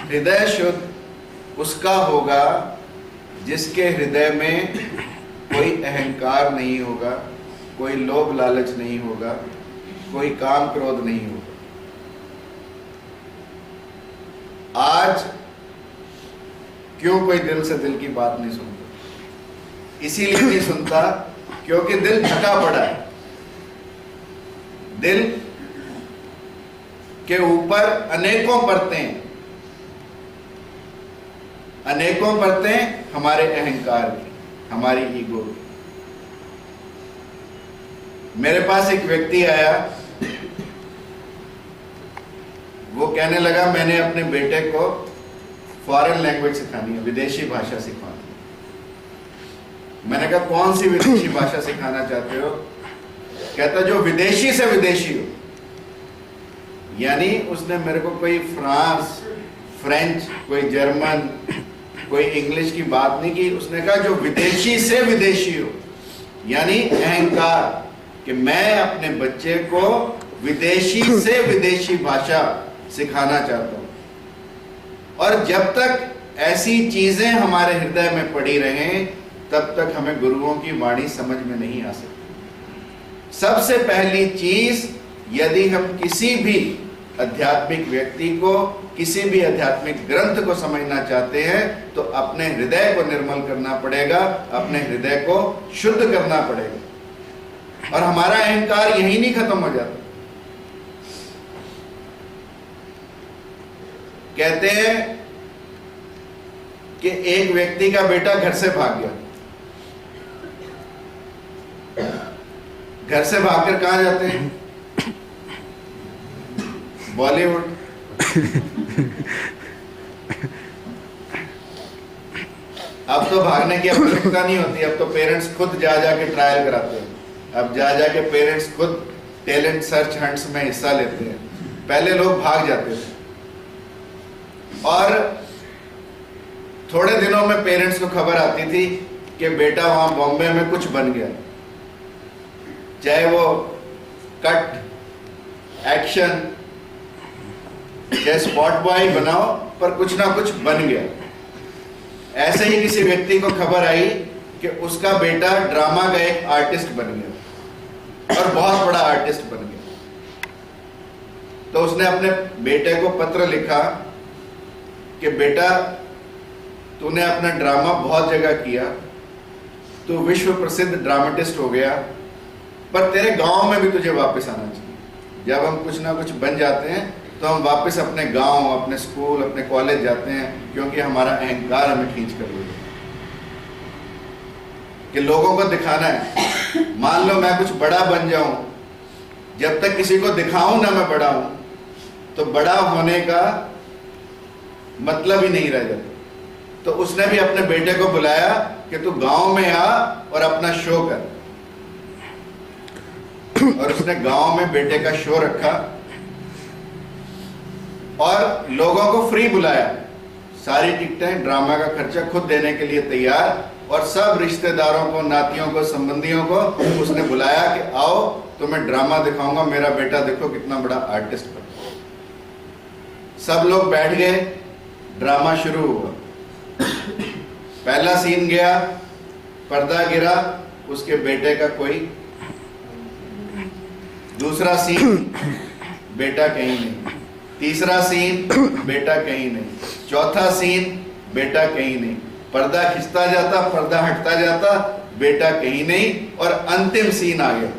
हृदय शुद्ध उसका होगा जिसके हृदय में कोई अहंकार नहीं होगा, कोई लोभ लालच नहीं होगा, कोई काम क्रोध नहीं होगा। आज क्यों कोई दिल से दिल की बात नहीं सुनता? इसीलिए नहीं सुनता क्योंकि दिल थका पड़ा है। दिल के ऊपर अनेकों परतें, अनेकों परतें हमारे अहंकार की, हमारी ईगो की। मेरे पास एक व्यक्ति आया, वो कहने लगा मैंने अपने बेटे को फॉरेन लैंग्वेज सिखानी है, विदेशी भाषा सिखानी है। मैंने कहा कौन सी विदेशी भाषा सिखाना चाहते हो? कहता जो विदेशी से विदेशी हो। यानी उसने मेरे को कोई फ्रांस, फ्रेंच, कोई जर्मन, कोई इंग्लिश की बात नहीं की। उसने कहा जो विदेशी से विदेशी हो, यानी अहंकार कि मैं अपने बच्चे को विदेशी से विदेशी भाषा सिखाना चाहता हूं। और जब तक ऐसी चीजें हमारे हृदय में पड़ी रहें तब तक हमें गुरुओं की वाणी समझ में नहीं आ सकती। सबसे पहली चीज, यदि हम किसी भी आध्यात्मिक व्यक्ति को, किसी भी आध्यात्मिक ग्रंथ को समझना चाहते हैं तो अपने हृदय को निर्मल करना पड़ेगा, अपने हृदय को शुद्ध करना पड़ेगा। और हमारा अहंकार यही नहीं खत्म हो जाता। कहते हैं कि एक व्यक्ति का बेटा घर से भाग गया। घर से भागकर कहां जाते हैं? बॉलीवुड। अब तो भागने की आवश्यकता नहीं होती, अब तो पेरेंट्स खुद जा जाके ट्रायल कराते हैं। अब जा जाके पेरेंट्स खुद टैलेंट सर्च हंट्स में हिस्सा लेते हैं। पहले लोग भाग जाते थे और थोड़े दिनों में पेरेंट्स को खबर आती थी कि बेटा वहां बॉम्बे में कुछ बन गया, चाहे वो कट, एक्शन, चाहे स्पॉट बॉय बनाओ, पर कुछ ना कुछ बन गया। ऐसे ही किसी व्यक्ति को खबर आई कि उसका बेटा ड्रामा का एक आर्टिस्ट बन गया और बहुत बड़ा आर्टिस्ट बन गया। तो उसने अपने बेटे को पत्र लिखा कि बेटा तूने अपना ड्रामा बहुत जगह किया, तू विश्व प्रसिद्ध ड्रामेटिस्ट हो गया, पर तेरे गांव में भी तुझे वापस आना चाहिए। जब हम कुछ ना कुछ बन जाते हैं तो हम वापस अपने गांव, अपने स्कूल, अपने कॉलेज जाते हैं, क्योंकि हमारा अहंकार हमें खींच कर ले जाता है कि लोगों को दिखाना है। मान लो मैं कुछ बड़ा बन जाऊं, जब तक किसी को दिखाऊं ना मैं बड़ा हूं, तो बड़ा होने का मतलब ही नहीं रह जाता। तो उसने भी अपने बेटे को बुलाया कि तू गांव में आ और अपना शो कर। और उसने गांव में बेटे का शो रखा और लोगों को फ्री बुलाया। सारी टिकटें, ड्रामा का खर्चा खुद देने के लिए तैयार, और सब रिश्तेदारों को, नातियों को, संबंधियों को उसने बुलाया कि आओ तुम्हें ड्रामा दिखाऊंगा, मेरा बेटा देखो कितना बड़ा आर्टिस्ट बना। सब लोग बैठ गए, ड्रामा शुरू हुआ। पहला सीन गया, पर्दा गिरा, उसके बेटे का कोई। दूसरा सीन, बेटा कहीं नहीं। तीसरा सीन, बेटा कहीं नहीं। चौथा सीन, बेटा कहीं नहीं। पर्दा खिंचता जाता, पर्दा हटता जाता, बेटा कहीं नहीं। और अंतिम सीन आ गया।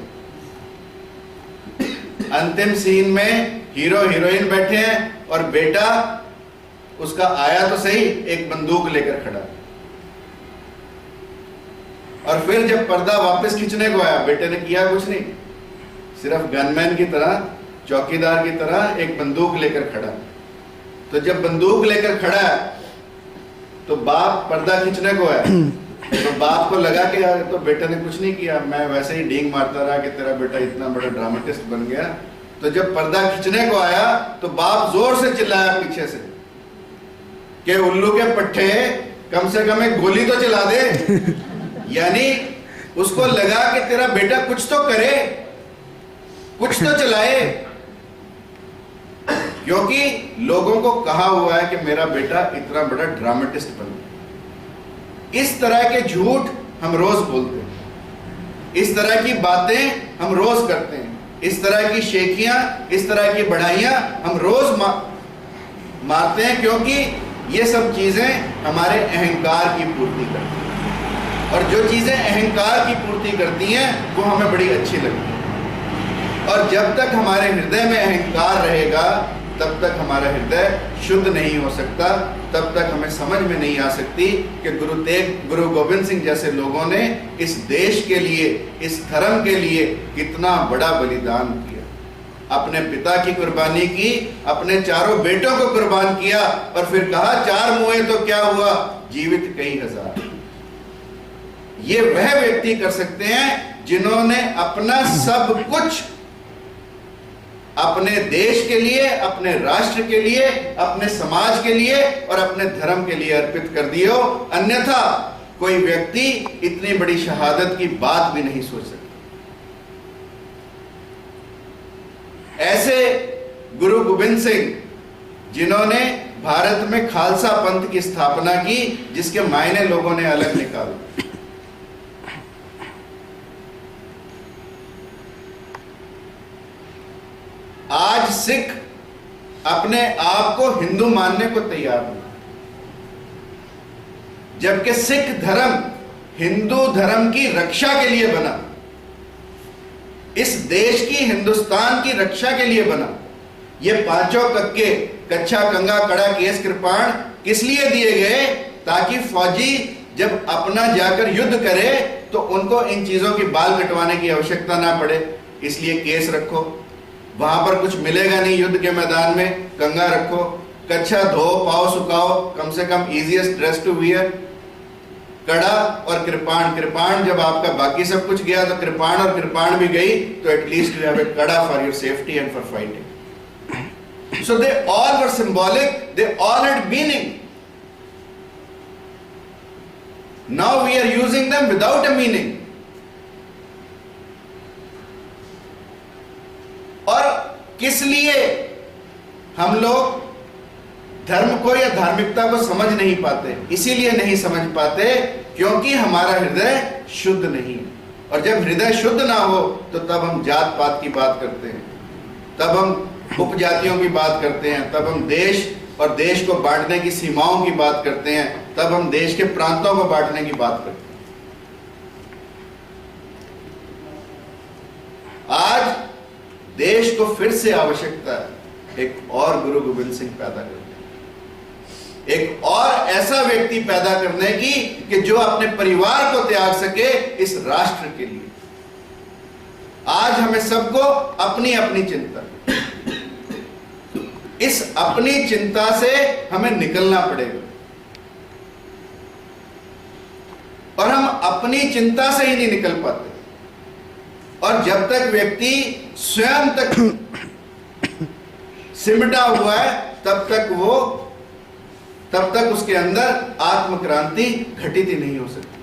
अंतिम सीन में हीरो हीरोइन बैठे हैं और बेटा उसका आया तो सही, एक बंदूक लेकर खड़ा। और फिर जब पर्दा वापस खींचने को आया, बेटे ने किया कुछ नहीं, सिर्फ गनमैन की तरह, चौकीदार की तरह एक बंदूक लेकर खड़ा। तो जब बंदूक लेकर खड़ा है तो बाप पर्दा खींचने को आया, तो बाप को लगा कि यार तो बेटे ने कुछ नहीं किया, मैं वैसे ही डींग मारता रहा कि तेरा बेटा इतना बड़ा ड्रामेटिस्ट बन गया। तो जब पर्दा खींचने को आया तो बाप जोर से चिल्लाया पीछे से कि उल्लू के पट्टे, कम से कम एक गोली तो चला दे। यानी उसको लगा कि तेरा बेटा कुछ तो करे, कुछ तो चलाए, क्योंकि लोगों को कहा हुआ है कि मेरा बेटा इतना बड़ा ड्रामेटिस्ट बन। इस तरह के झूठ हम रोज बोलते हैं, इस तरह की बातें हम रोज करते हैं, इस तरह की शेखियां, इस तरह की बढ़ाइयां हम रोज मारते हैं, क्योंकि ये सब चीजें हमारे अहंकार की पूर्ति करती हैं। और जो चीजें अहंकार की पूर्ति करती हैं वो हमें बड़ी अच्छी लगती हैं। और जब तक हमारे हृदय में अहंकार रहेगा तब तक हमारा हृदय शुद्ध नहीं हो सकता, तब तक हमें समझ में नहीं आ सकती कि गुरु गोविंद सिंह जैसे लोगों ने इस देश के लिए, इस धर्म के लिए कितना बड़ा बलिदान किया। अपने पिता की कुर्बानी की, अपने चारों बेटों को कुर्बान किया, और फिर कहा 4 मुए तो क्या हुआ, जीवित कई हजार। ये वह व्यक्ति कर सकते हैं जिन्होंने अपना सब कुछ अपने देश के लिए, अपने राष्ट्र के लिए, अपने समाज के लिए और अपने धर्म के लिए अर्पित कर दिए हो। अन्यथा कोई व्यक्ति इतनी बड़ी शहादत की बात भी नहीं सोच सकता। ऐसे गुरु गोविंद सिंह जिन्होंने भारत में खालसा पंथ की स्थापना की, जिसके मायने लोगों ने अलग निकाले। आज सिख अपने आप को हिंदू मानने को तैयार नहीं, जबकि सिख धर्म हिंदू धर्म की रक्षा के लिए बना, इस देश की, हिंदुस्तान की रक्षा के लिए बना। ये पांचों कक्के, कच्छा, कंगा, कड़ा, केस, कृपाण किस लिए दिए गए? ताकि फौजी जब अपना जाकर युद्ध करे तो उनको इन चीजों की बाल कटवाने की आवश्यकता ना पड़े। इसलिए केस रखो, वहां पर कुछ मिलेगा नहीं युद्ध के मैदान में, कंगा रखो, कच्छा धो, पाव सुखाओ, कम से कम इजीएस्ट ड्रेस टू वियर। कड़ा और कृपाण, कृपाण जब आपका बाकी सब कुछ गया तो कृपाण और कृपाण भी गई, तो at least you have a kara for your safety and for fighting. So they all were symbolic, they all had meaning. Now we are using them without a meaning. और किस लिए हम लोग धर्म को या धार्मिकता को समझ नहीं पाते? इसीलिए नहीं समझ पाते क्योंकि हमारा हृदय शुद्ध नहीं है। और जब हृदय शुद्ध ना हो तो तब हम जात पात की बात करते हैं, तब हम उपजातियों की बात करते हैं, तब हम देश और देश को बांटने की सीमाओं की बात करते हैं, तब हम देश के प्रांतों को बांटने की बात करते हैं। आज देश को फिर से आवश्यकता है एक और गुरु गोविंद सिंह पैदा करने, एक और ऐसा व्यक्ति पैदा करने की कि जो अपने परिवार को त्याग सके इस राष्ट्र के लिए। आज हमें सबको अपनी अपनी चिंता, इस अपनी चिंता से हमें निकलना पड़ेगा। और हम अपनी चिंता से ही नहीं निकल पाते। और जब तक व्यक्ति स्वयं तक सिमटा हुआ है तब तक उसके अंदर आत्मक्रांति घटित ही नहीं हो सकती।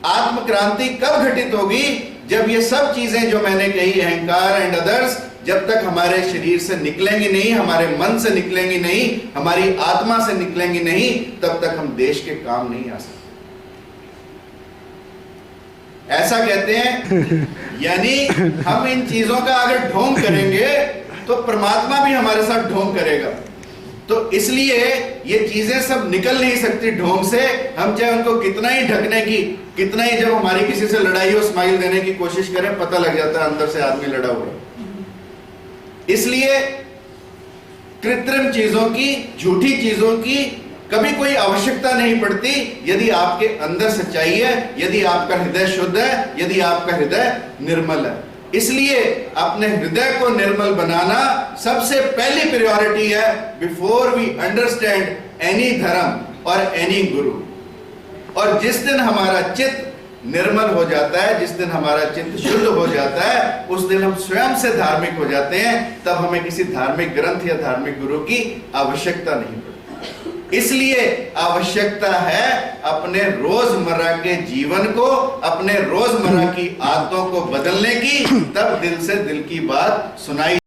आत्मक्रांति कब घटित होगी? जब ये सब चीजें जो मैंने कही, अहंकार एंड अदर्स, जब तक हमारे शरीर से निकलेंगी नहीं, हमारे मन से निकलेंगी नहीं, हमारी आत्मा से निकलेंगी नहीं, तब तक हम देश के काम नहीं आ सकते। ऐसा कहते हैं, यानी हम इन चीजों का अगर ढोंग करेंगे तो परमात्मा भी हमारे साथ ढोंग करेगा। तो इसलिए ये चीजें सब निकल नहीं सकती ढोंग से। हम चाहे उनको कितना ही ढकने की, कितना ही जब हमारी किसी से लड़ाई हो स्माइल देने की कोशिश करें, पता लग जाता है अंदर से आदमी लड़ा हुआ। इसलिए कृत्रिम चीजों की, झूठी चीजों की कभी कोई आवश्यकता नहीं पड़ती यदि आपके अंदर सच्चाई है, यदि आपका हृदय शुद्ध है, यदि आपका हृदय निर्मल है। इसलिए अपने हृदय को निर्मल बनाना सबसे पहली प्रायोरिटी है बिफोर वी अंडरस्टैंड एनी धर्म और एनी गुरु। और जिस दिन हमारा चित्त निर्मल हो जाता है, जिस दिन हमारा चित्त शुद्ध हो जाता है, उस दिन हम स्वयं से धार्मिक हो जाते हैं। तब हमें किसी धार्मिक ग्रंथ या धार्मिक गुरु की आवश्यकता नहीं पड़ती। इसलिए आवश्यकता है अपने रोजमर्रा के जीवन को, अपने रोजमर्रा की आदतों को बदलने की। तब दिल से दिल की बात सुनाई